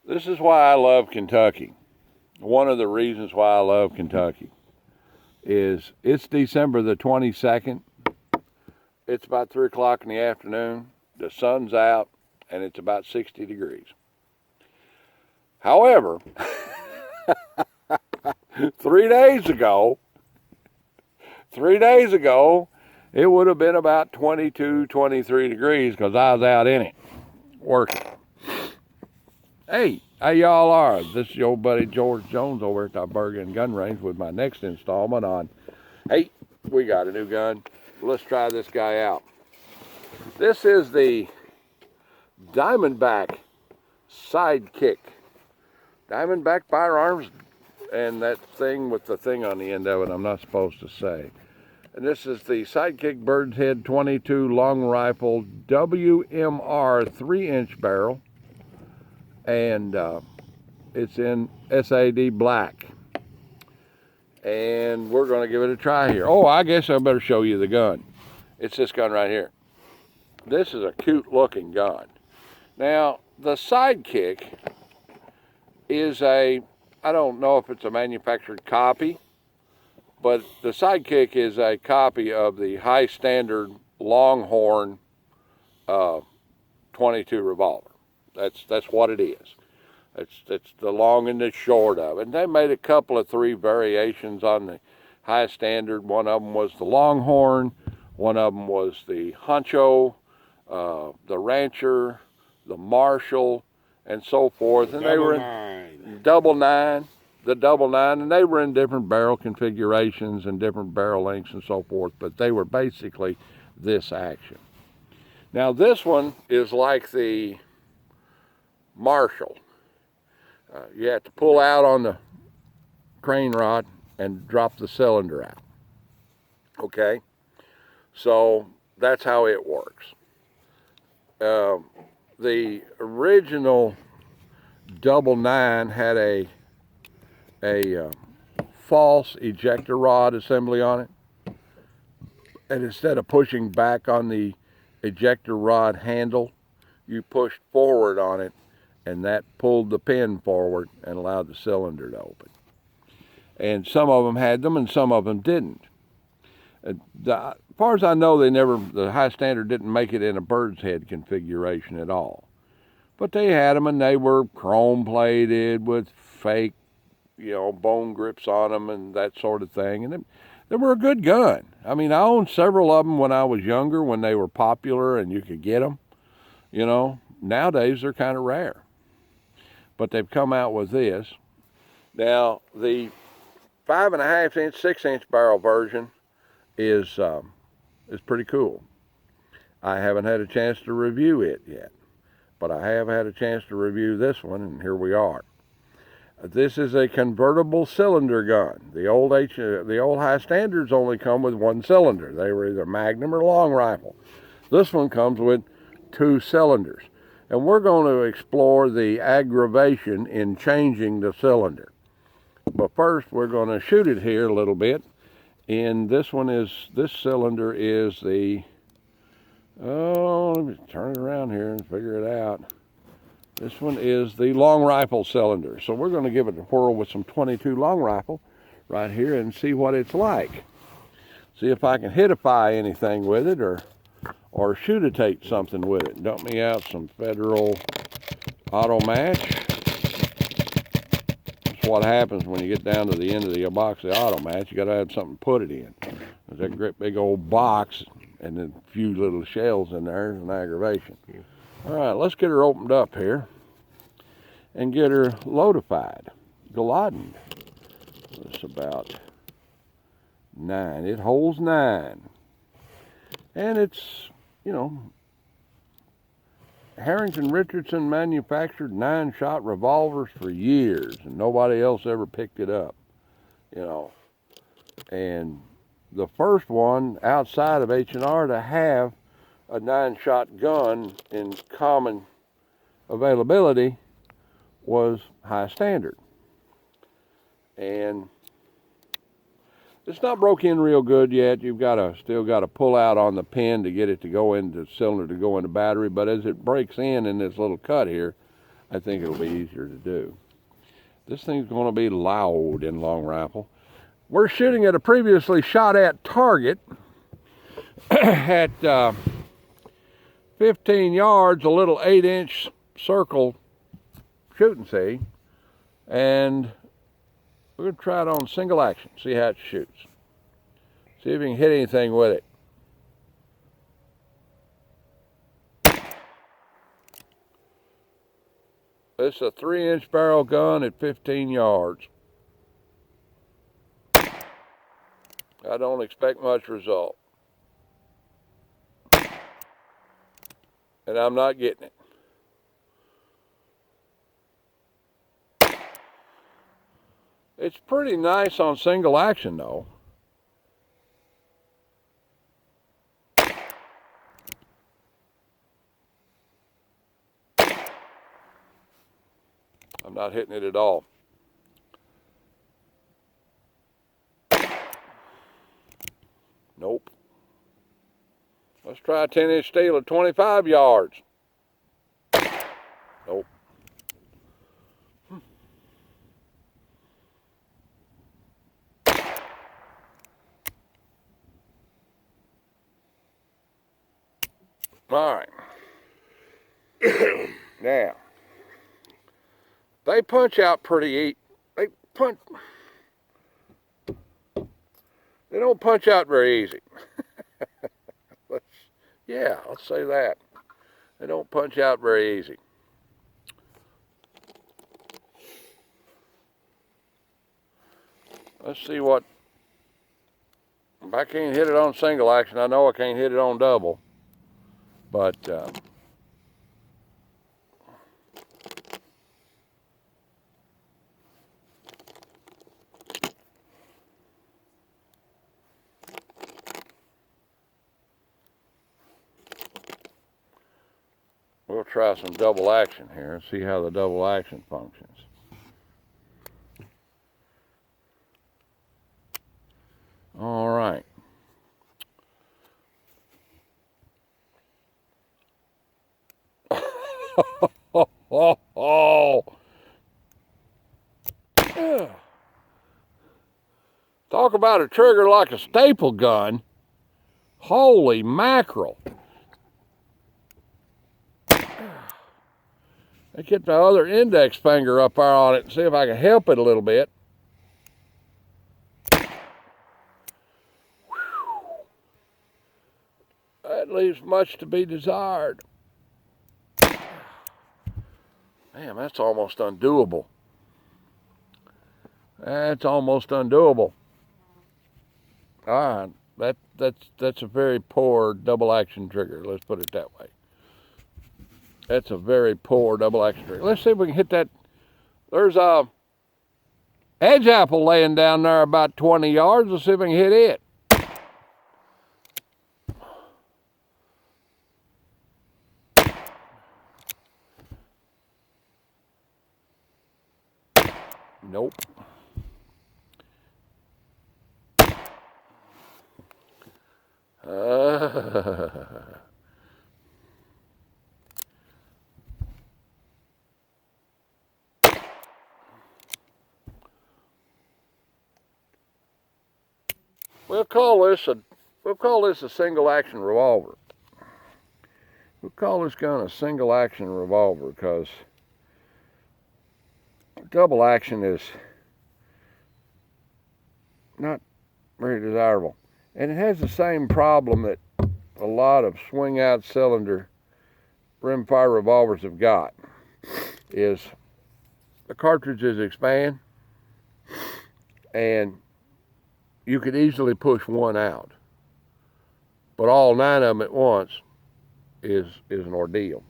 This is why I love Kentucky. One of the reasons why I love Kentucky is it's December the 22nd. It's about 3 o'clock in the afternoon. The sun's out, and it's about 60 degrees. However, 3 days ago, it would have been about 22, 23 degrees because I was out in it working. Hey, how y'all are? This is your old buddy George Jones over at the Bergen Gun Range with my next installment on, hey, we got a new gun. Let's try this guy out. This is the Diamondback Sidekick. Diamondback Firearms, and that thing with the thing on the end of it I'm not supposed to say. And this is the Sidekick Bird's Head 22 long rifle WMR 3-inch barrel. And it's in SAD black. And we're going to give it a try here. Oh, I guess I better show you the gun. It's this gun right here. This is a cute looking gun. Now, the Sidekick is I don't know if it's a manufactured copy, but the Sidekick is a copy of the high standard Longhorn 22 revolver. That's what it is. It's the long and the short of it. And they made a couple of 3 variations on the high standard. One of them was the Longhorn. One of them was the Honcho, the Rancher, the Marshall, and so forth. And they were in double nine, and they were in different barrel configurations and different barrel lengths and so forth. But they were basically this action. Now this one is like the Marshall. You have to pull out on the crane rod and drop the cylinder out. Okay, so that's how it works. The original double 9 had a false ejector rod assembly on it, and instead of pushing back on the ejector rod handle, you pushed forward on it, and that pulled the pin forward and allowed the cylinder to open. And some of them had them and some of them didn't. As far as I know, the high standard didn't make it in a bird's head configuration at all. But they had them, and they were chrome plated with fake, bone grips on them and that sort of thing. And they were a good gun. I mean, I owned several of them when I was younger, when they were popular and you could get them. Nowadays they're kind of rare. But they've come out with this. Now, the 5.5 inch, 6 inch barrel version is pretty cool. I haven't had a chance to review it yet, but I have had a chance to review this one, and here we are. This is a convertible cylinder gun. The old high standards only come with 1 cylinder. They were either Magnum or long rifle. This one comes with 2 cylinders. And we're going to explore the aggravation in changing the cylinder. But first, we're going to shoot it here a little bit. And this cylinder is the, let me turn it around here and figure it out. This one is the long rifle cylinder. So we're going to give it a whirl with some 22 long rifle right here and see what it's like. See if I can hitify anything with it or shootitate something with it. Dump me out some Federal Auto Match. That's what happens when you get down to the end of the box of the Auto Match. You got to have something to put it in. There's that great big old box and then a few little shells in there is an aggravation. All right, let's get her opened up here and get her loadified, gliddened. It's about 9. It holds 9. And it's, Harrington Richardson manufactured 9-shot revolvers for years, and nobody else ever picked it up, And the first one outside of H&R to have a 9-shot gun in common availability was high standard. And it's not broke in real good yet. You've still got to pull out on the pin to get it to go into the cylinder to go in the battery. But as it breaks in this little cut here, I think it'll be easier to do. This thing's going to be loud in long rifle. We're shooting at a previously shot at target at 15 yards, a little 8-inch circle shoot and see, and we're going to try it on single action, see how it shoots. See if we can hit anything with it. It's a 3-inch barrel gun at 15 yards. I don't expect much result. And I'm not getting it. It's pretty nice on single action though. I'm not hitting it at all. Nope. Let's try a 10-inch steel at 25 yards. Nope. All right. Now, they punch out pretty. They don't punch out very easy. Let's say that. They don't punch out very easy. Let's see what. If I can't hit it on single action, I know I can't hit it on double. But we'll try some double action here and see how the double action functions. All right. Talk about a trigger like a staple gun. Holy mackerel. I get my other index finger up there on it and see if I can help it a little bit. That leaves much to be desired. Man, that's almost undoable. That's almost undoable. All right, that's a very poor double action trigger. Let's put it that way. That's a very poor double action trigger. Let's see if we can hit that. There's a edge apple laying down there about 20 yards. Let's see if we can hit it. Nope. We'll call this a single action revolver. We'll call this gun a single action revolver because double action is not very desirable. And it has the same problem that a lot of swing out cylinder rimfire revolvers have got, is the cartridges expand and you could easily push one out, but all 9 of them at once is an ordeal.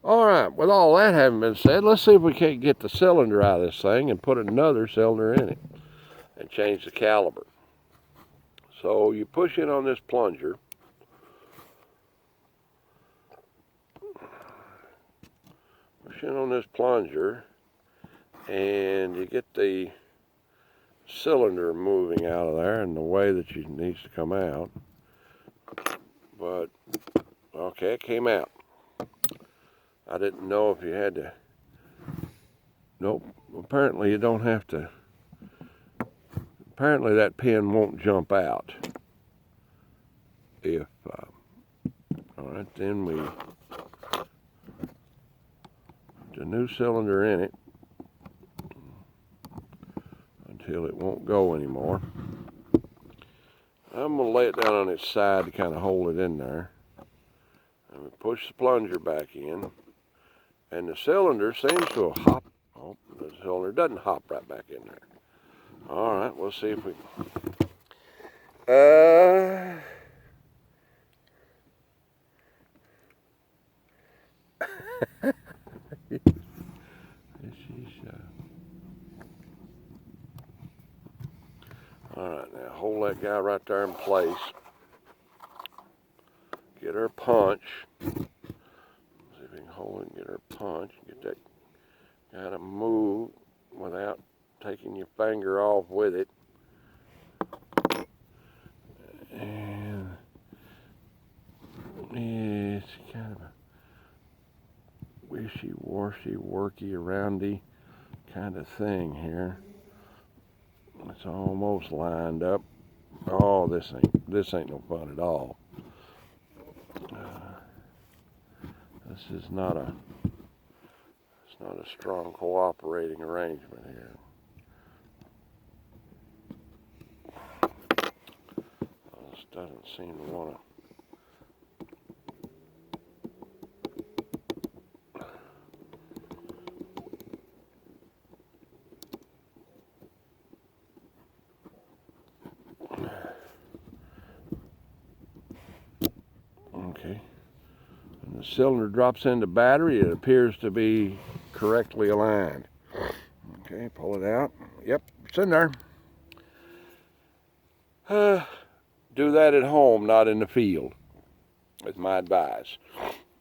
All right, with all that having been said, let's see if we can't get the cylinder out of this thing and put another cylinder in it and change the caliber. So you push in on this plunger. Push in on this plunger and you get the cylinder moving out of there in the way that it needs to come out. But okay, it came out. I didn't know if you had to. Nope, apparently you don't have to. Apparently that pin won't jump out. If, all right, then we, the new cylinder in it until it won't go anymore. I'm going to lay it down on its side to kind of hold it in there. And we push the plunger back in. And the cylinder seems to have hopped. Oh, the cylinder doesn't hop right back in there. All right, we'll see if we all right, now hold that guy right there in place. Get her punch. See if we can hold it and get her punch. Get that guy to move without taking your finger off with it. And it's kind of a wishy-washy, worky-aroundy kind of thing here. It's almost lined up. Oh, this ain't no fun at all. This is not a strong cooperating arrangement here. This doesn't seem to want to. Okay. When the cylinder drops into battery, it appears to be correctly aligned. Okay, pull it out. Yep, it's in there. Do that at home, not in the field, is my advice.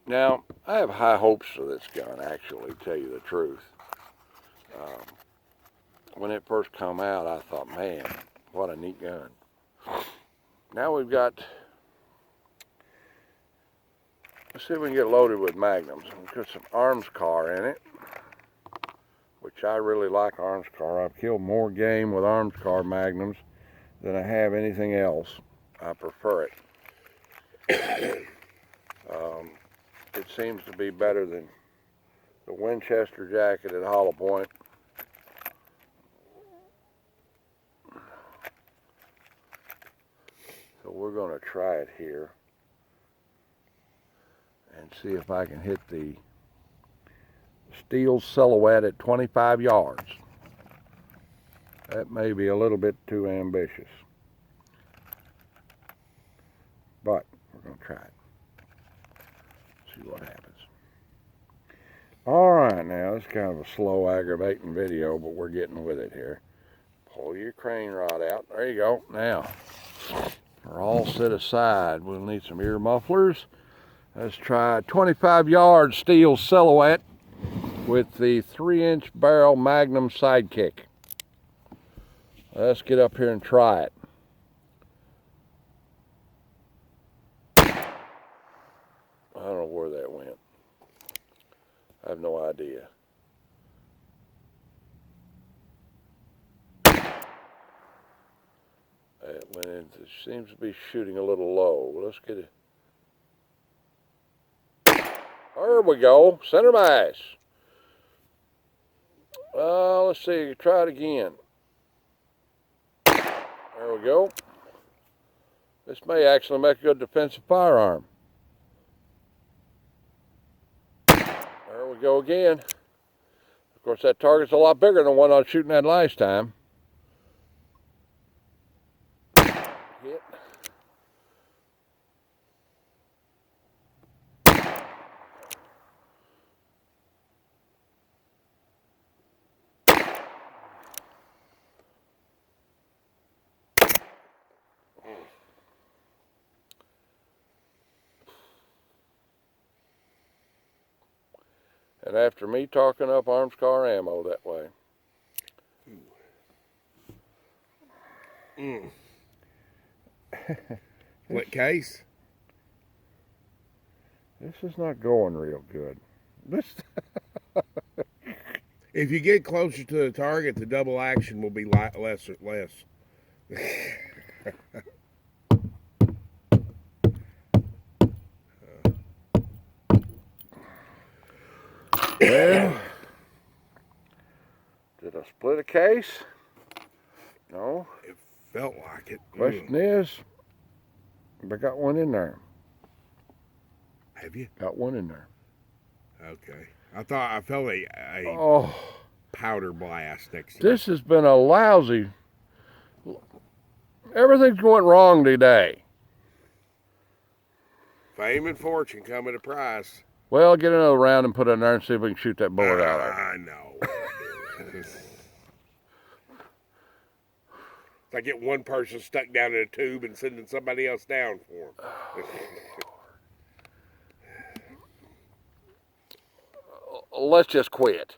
Now, I have high hopes for this gun, actually, to tell you the truth. When it first come out, I thought, man, what a neat gun. Now we've got, let's see if we can get loaded with Magnums. We've got some arms car in it, which I really like arms car. I've killed more game with arms car Magnums than I have anything else. I prefer it. It seems to be better than the Winchester jacket at Hollow Point. So we're going to try it here and see if I can hit the steel silhouette at 25 yards. That may be a little bit too ambitious, but we're going to try it. See what happens. All right, now it's kind of a slow, aggravating video, but we're getting with it here. Pull your crane rod out. There you go. Now, we're all set aside. We'll need some ear mufflers. Let's try 25 yard steel silhouette with the 3-inch barrel Magnum Sidekick. Let's get up here and try it. I don't know where that went. I have no idea. It went in, it seems to be shooting a little low. Let's get it. There we go, center mass. Let's see, try it again. There we go. This may actually make a good defensive firearm. There we go again. Of course, that target's a lot bigger than the one I was shooting at last time. Hit. And after me talking up arms car ammo that way. What case? This is not going real good. If you get closer to the target, the double action will be less. Well, did I split a case? No. It felt like it. Question is, have I got one in there? Have you? Got one in there. Okay. I felt a Oh, powder blast next to this has been a lousy. Everything's going wrong today. Fame and fortune come at a price. Well, get another round and put it in there and see if we can shoot that bullet out there. I know. It's like get one person stuck down in a tube and sending somebody else down for them. Let's just quit.